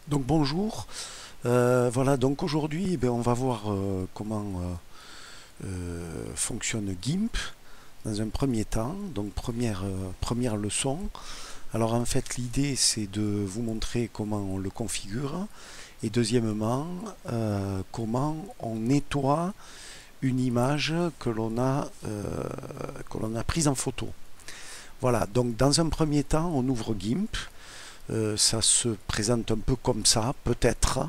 Donc bonjour. Voilà, donc aujourd'hui on va voir comment fonctionne GIMP dans un premier temps. Donc première leçon. Alors en fait l'idée c'est de vous montrer comment on le configure et deuxièmement comment on nettoie une image que l'on a prise en photo. Voilà, donc dans un premier temps on ouvre GIMP. Ça se présente un peu comme ça, peut-être.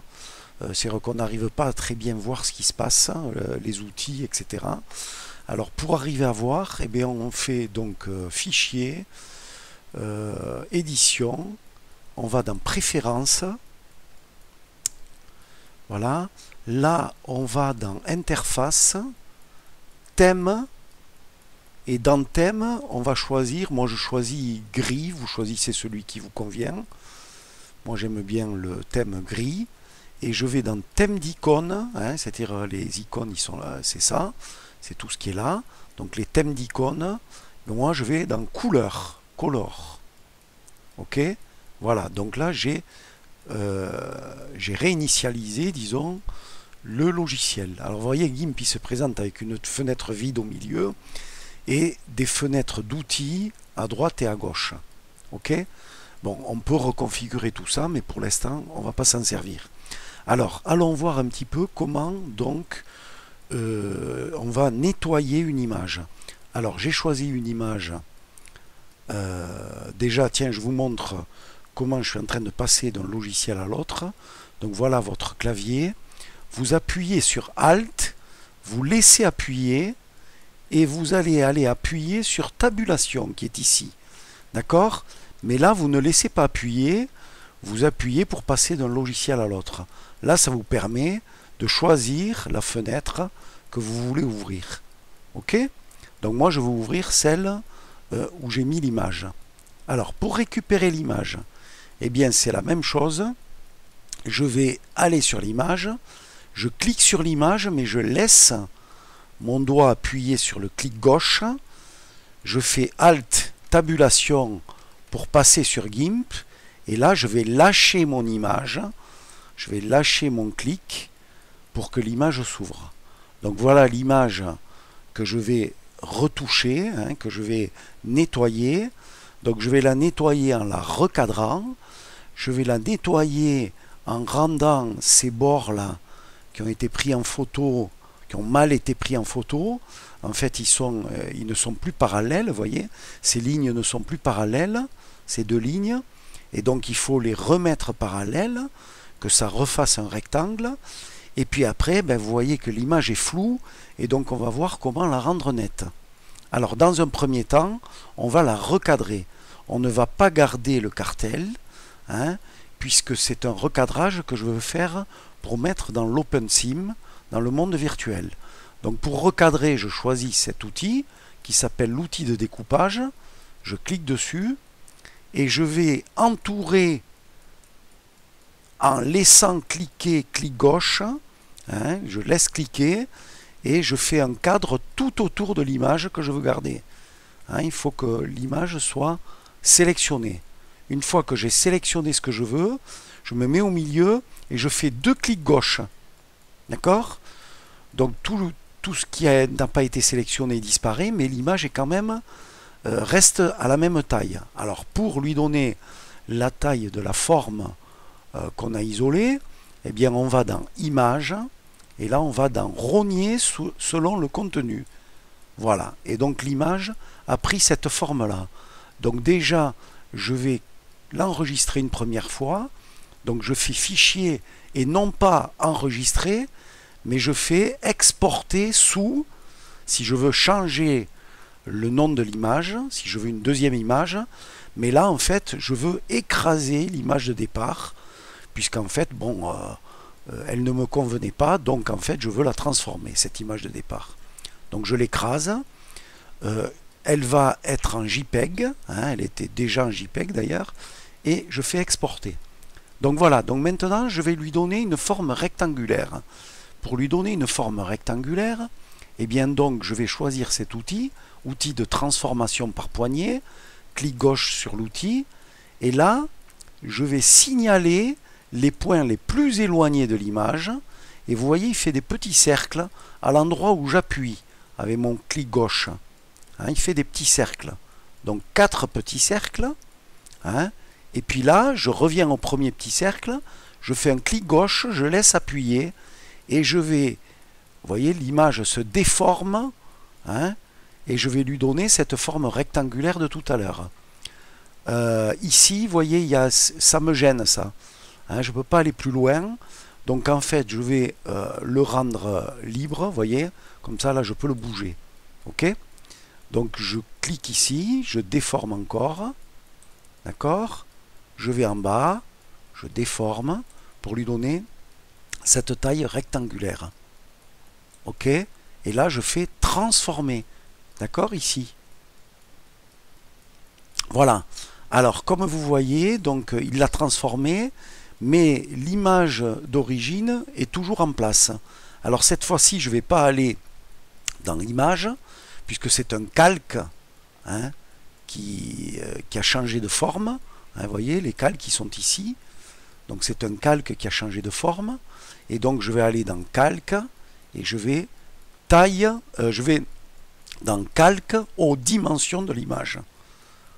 C'est vrai qu'on n'arrive pas à très bien voir ce qui se passe, les outils, etc. Alors pour arriver à voir, eh bien, on fait donc fichier, édition, on va dans préférences, voilà. Là, on va dans interface, thème, et dans thème, on va choisir, moi je choisis gris, vous choisissez celui qui vous convient. Moi j'aime bien le thème gris. Et je vais dans thème d'icônes, hein, c'est-à-dire les icônes, ils sont là, c'est ça, c'est tout ce qui est là. Donc les thèmes d'icônes, moi je vais dans couleur, color. Ok, voilà, donc là j'ai réinitialisé, disons, le logiciel. Alors vous voyez, GIMP il se présente avec une fenêtre vide au milieu et des fenêtres d'outils à droite et à gauche. Ok, bon, on peut reconfigurer tout ça, mais pour l'instant, on ne va pas s'en servir. Alors, allons voir un petit peu comment donc on va nettoyer une image. Alors, j'ai choisi une image. Déjà, tiens, je vous montre comment je suis en train de passer d'un logiciel à l'autre. Donc voilà votre clavier. Vous appuyez sur Alt, vous laissez appuyer et vous allez aller appuyer sur Tabulation qui est ici. D'accord? Mais là, vous ne laissez pas appuyer. Vous appuyez pour passer d'un logiciel à l'autre. Là, ça vous permet de choisir la fenêtre que vous voulez ouvrir. Ok? Donc moi, je vais ouvrir celle où j'ai mis l'image. Alors, pour récupérer l'image, eh bien, c'est la même chose. Je vais aller sur l'image. Je clique sur l'image, mais je laisse mon doigt appuyé sur le clic gauche. Je fais Alt, tabulation pour passer sur GIMP. Et là, je vais lâcher mon image. Je vais lâcher mon clic pour que l'image s'ouvre. Donc voilà l'image que je vais retoucher, hein, que je vais nettoyer. Donc je vais la nettoyer en la recadrant. Je vais la nettoyer en rendant ces bords-là qui ont été pris en photo, qui ont mal été pris en photo. En fait, ils ne sont plus parallèles, vous voyez. Ces lignes ne sont plus parallèles, ces deux lignes. Et donc il faut les remettre parallèles, que ça refasse un rectangle. Et puis après, vous voyez que l'image est floue, et donc on va voir comment la rendre nette. Alors dans un premier temps, on va la recadrer. On ne va pas garder le cartel, hein, puisque c'est un recadrage que je veux faire pour mettre dans l'OpenSim, dans le monde virtuel. Donc pour recadrer, je choisis cet outil qui s'appelle l'outil de découpage. Je clique dessus et je vais entourer en laissant cliquer clic gauche. Hein, je laisse cliquer et je fais un cadre tout autour de l'image que je veux garder. Hein, il faut que l'image soit sélectionnée. Une fois que j'ai sélectionné ce que je veux, je me mets au milieu et je fais deux clics gauche. D'accord? Donc tout ce qui n'a pas été sélectionné disparaît, mais l'image est quand même reste à la même taille. Alors pour lui donner la taille de la forme qu'on a isolée, eh bien on va dans Images et là on va dans Rogner selon le contenu. Voilà. Et donc l'image a pris cette forme-là. Donc déjà, je vais l'enregistrer une première fois. Donc je fais fichier et non pas enregistrer, mais je fais exporter sous, si je veux changer le nom de l'image, si je veux une deuxième image, mais là en fait je veux écraser l'image de départ, puisqu'en fait elle ne me convenait pas, donc en fait je veux la transformer, cette image de départ. Donc je l'écrase, elle va être en JPEG, hein, elle était déjà en JPEG d'ailleurs, et je fais exporter. Donc voilà, donc maintenant je vais lui donner une forme rectangulaire. Pour lui donner une forme rectangulaire, eh bien donc je vais choisir cet outil, outil de transformation par poignée, clic gauche sur l'outil, et là je vais signaler les points les plus éloignés de l'image. Et vous voyez, il fait des petits cercles à l'endroit où j'appuie avec mon clic gauche. Hein, il fait des petits cercles. Donc 4 petits cercles. Hein, et puis là, je reviens au premier petit cercle. Je fais un clic gauche, je laisse appuyer. Et je vais, vous voyez, l'image se déforme. Hein, et je vais lui donner cette forme rectangulaire de tout à l'heure. Ici, vous voyez, ça me gêne ça. Hein, je ne peux pas aller plus loin. Donc en fait, je vais le rendre libre, vous voyez. Comme ça, là, je peux le bouger. OK? Donc je clique ici, je déforme encore. D'accord? Je vais en bas, je déforme pour lui donner cette taille rectangulaire. OK? Et là, je fais transformer. D'accord? Ici. Voilà. Alors, comme vous voyez, donc il l'a transformé, mais l'image d'origine est toujours en place. Alors cette fois-ci, je ne vais pas aller dans l'image, puisque c'est un calque, hein, qui a changé de forme. Hein, vous voyez, les calques qui sont ici. Donc c'est un calque qui a changé de forme. Et donc je vais aller dans calque, et je vais je vais dans calque aux dimensions de l'image.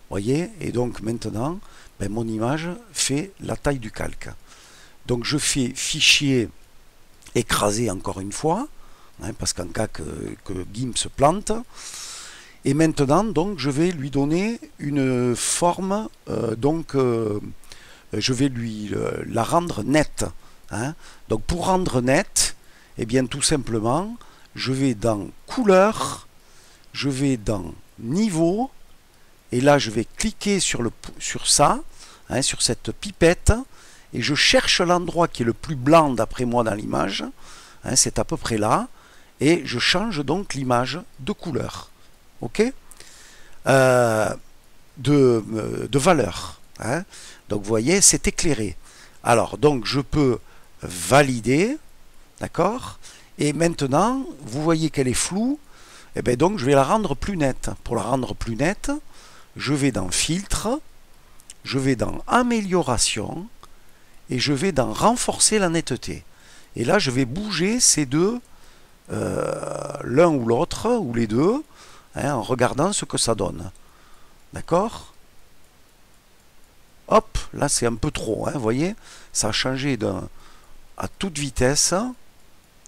Voyez, et donc maintenant, ben, mon image fait la taille du calque. Donc je fais fichier écrasé encore une fois, hein, parce qu'en cas que GIMP se plante. Et maintenant, donc, je vais lui donner une forme, je vais lui la rendre nette. Hein. Donc pour rendre nette, eh bien tout simplement, je vais dans couleur, je vais dans niveau, et là je vais cliquer sur ça, hein, sur cette pipette, et je cherche l'endroit qui est le plus blanc d'après moi dans l'image, hein, c'est à peu près là, et je change donc l'image de couleur, ok, de valeur. Hein. Donc vous voyez, c'est éclairé. Alors donc je peux valider, d'accord, et maintenant vous voyez qu'elle est floue, et bien donc je vais la rendre plus nette. Pour la rendre plus nette, je vais dans filtre, je vais dans amélioration, et je vais dans renforcer la netteté. Et là je vais bouger ces deux, l'un ou l'autre, ou les deux, hein, en regardant ce que ça donne. D'accord? Hop, là c'est un peu trop, hein, vous voyez, ça a changé à toute vitesse.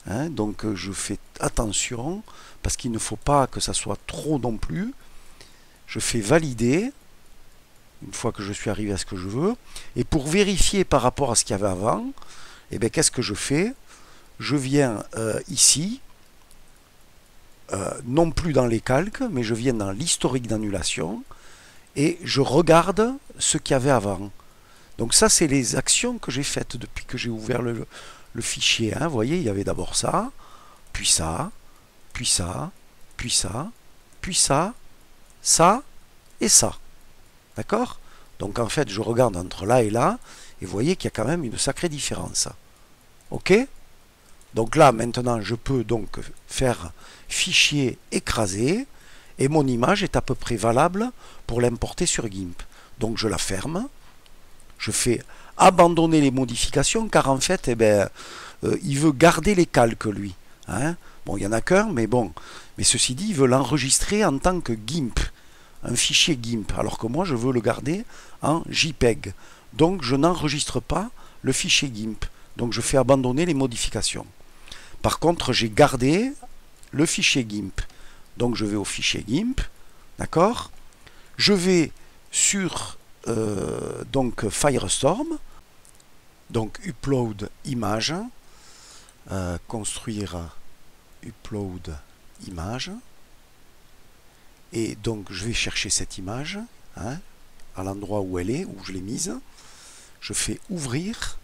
Hein, donc je fais attention, parce qu'il ne faut pas que ça soit trop non plus. Je fais valider, une fois que je suis arrivé à ce que je veux. Et pour vérifier par rapport à ce qu'il y avait avant, eh bien, qu'est-ce que je fais? Je viens ici, non plus dans les calques, mais je viens dans l'historique d'annulation, et je regarde ce qu'il y avait avant. Donc ça, c'est les actions que j'ai faites depuis que j'ai ouvert le fichier. Hein. Vous voyez, il y avait d'abord ça, puis ça, puis ça, puis ça, puis ça, ça et ça. D'accord? Donc en fait, je regarde entre là et là, et vous voyez qu'il y a quand même une sacrée différence. Ok? Donc là, maintenant, je peux donc faire fichier écrasé, et mon image est à peu près valable pour l'importer sur GIMP. Donc je la ferme, je fais abandonner les modifications, car en fait, eh ben, il veut garder les calques, lui. Hein. Bon, il n'y en a qu'un, mais bon. Mais ceci dit, il veut l'enregistrer en tant que GIMP, un fichier GIMP, alors que moi, je veux le garder en JPEG. Donc, je n'enregistre pas le fichier GIMP. Donc, je fais abandonner les modifications. Par contre, j'ai gardé le fichier GIMP. Donc, je vais au fichier GIMP, d'accord? Je vais sur donc Firestorm, donc upload image, construire upload image, et donc je vais chercher cette image, hein, à l'endroit où elle est, où je l'ai mise. Je fais ouvrir,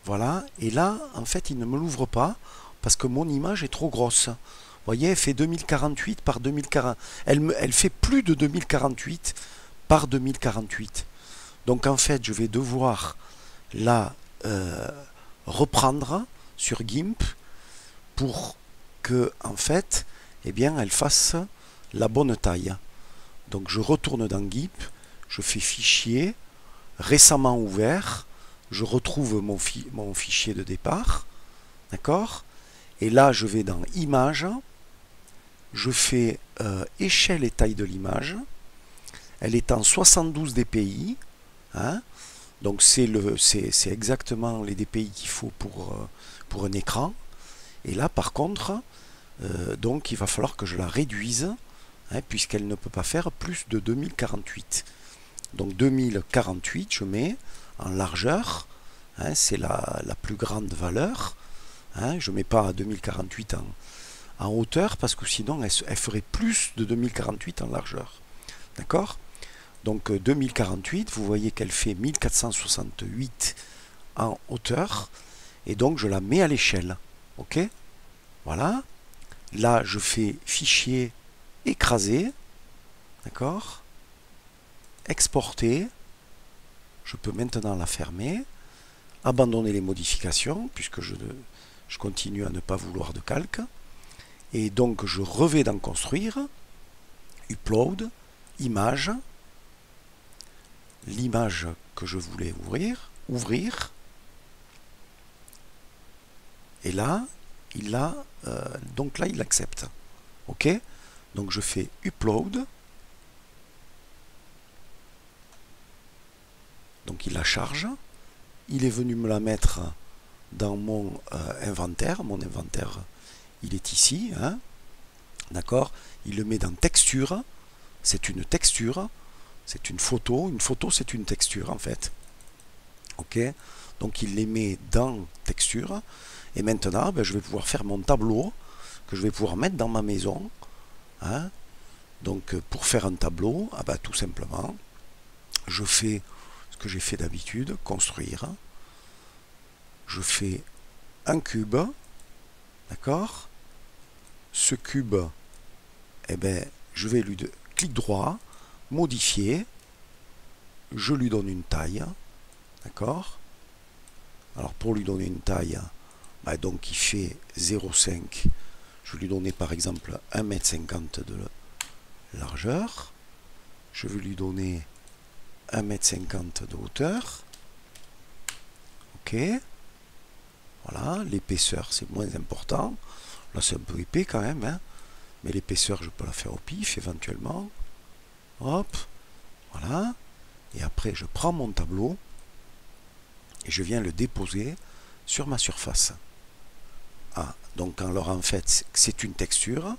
voilà, et là en fait il ne me l'ouvre pas parce que mon image est trop grosse. Vous voyez, elle fait 2048 par 2040. Elle fait plus de 2048 par 2048. Donc en fait, je vais devoir la reprendre sur GIMP pour que, en fait, eh bien, elle fasse la bonne taille. Donc je retourne dans GIMP, je fais fichier, récemment ouvert, je retrouve mon fichier de départ, d'accord? Et là, je vais dans Images, je fais échelle et taille de l'image. Elle est en 72 dpi, hein? Donc c'est exactement les dpi qu'il faut pour un écran. Et là, par contre, donc il va falloir que je la réduise, hein, puisqu'elle ne peut pas faire plus de 2048. Donc 2048, je mets en largeur, hein, c'est la plus grande valeur. Hein, je ne mets pas à 2048 en hauteur, parce que sinon elle ferait plus de 2048 en largeur. D'accord? Donc 2048, vous voyez qu'elle fait 1468 en hauteur, et donc je la mets à l'échelle. Ok? Voilà. Là, je fais fichier, écraser, d'accord? Exporter. Je peux maintenant la fermer, abandonner les modifications, puisque je continue à ne pas vouloir de calque. Et donc, je revais dans construire, upload, image, l'image que je voulais ouvrir, et là, donc là, il accepte. Ok? Donc, je fais upload. Donc, il la charge. Il est venu me la mettre dans mon inventaire. Mon inventaire, il est ici. Hein? D'accord? Il le met dans texture. C'est une texture. C'est une photo. Une photo, c'est une texture, en fait. Ok? Donc, il les met dans texture. Et maintenant, ben, je vais pouvoir faire mon tableau que je vais pouvoir mettre dans ma maison. Hein? Donc, pour faire un tableau, ah ben, tout simplement, je fais ce que j'ai fait d'habitude, construire. Je fais un cube, d'accord? Ce cube, eh ben, je vais lui clic droit, modifier, je lui donne une taille, d'accord? Alors pour lui donner une taille, ben, donc il fait 0,5, je vais lui donner par exemple 1,50 m de largeur, je vais lui donner 1,50 m de hauteur, ok? Voilà, l'épaisseur c'est moins important. Là c'est un peu épais quand même, hein, mais l'épaisseur je peux la faire au pif éventuellement. Hop, voilà. Et après je prends mon tableau et je viens le déposer sur ma surface. Ah, donc alors en fait c'est une texture.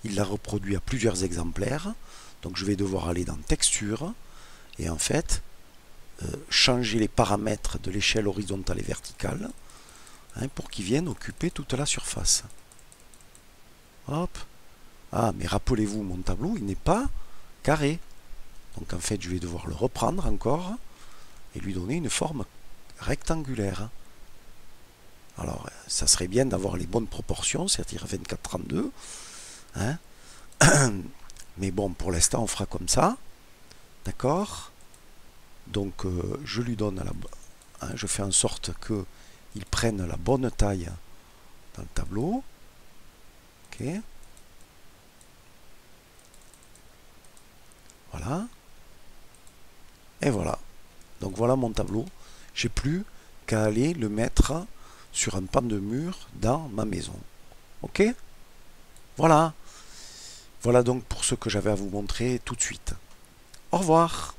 Il la reproduit à plusieurs exemplaires. Donc je vais devoir aller dans texture et en fait changer les paramètres de l'échelle horizontale et verticale. Hein, pour qu'ils viennent occuper toute la surface. Hop. Ah, mais rappelez-vous, mon tableau, il n'est pas carré. Donc en fait, je vais devoir le reprendre encore et lui donner une forme rectangulaire. Alors, ça serait bien d'avoir les bonnes proportions, c'est-à-dire 24-32. Hein. Mais bon, pour l'instant, on fera comme ça. D'accord? Donc, je lui donne hein, je fais en sorte que ils prennent la bonne taille dans le tableau. Ok. Voilà. Et voilà. Donc voilà mon tableau. J'ai plus qu'à aller le mettre sur un pan de mur dans ma maison. Ok. Voilà. Voilà donc pour ce que j'avais à vous montrer tout de suite. Au revoir.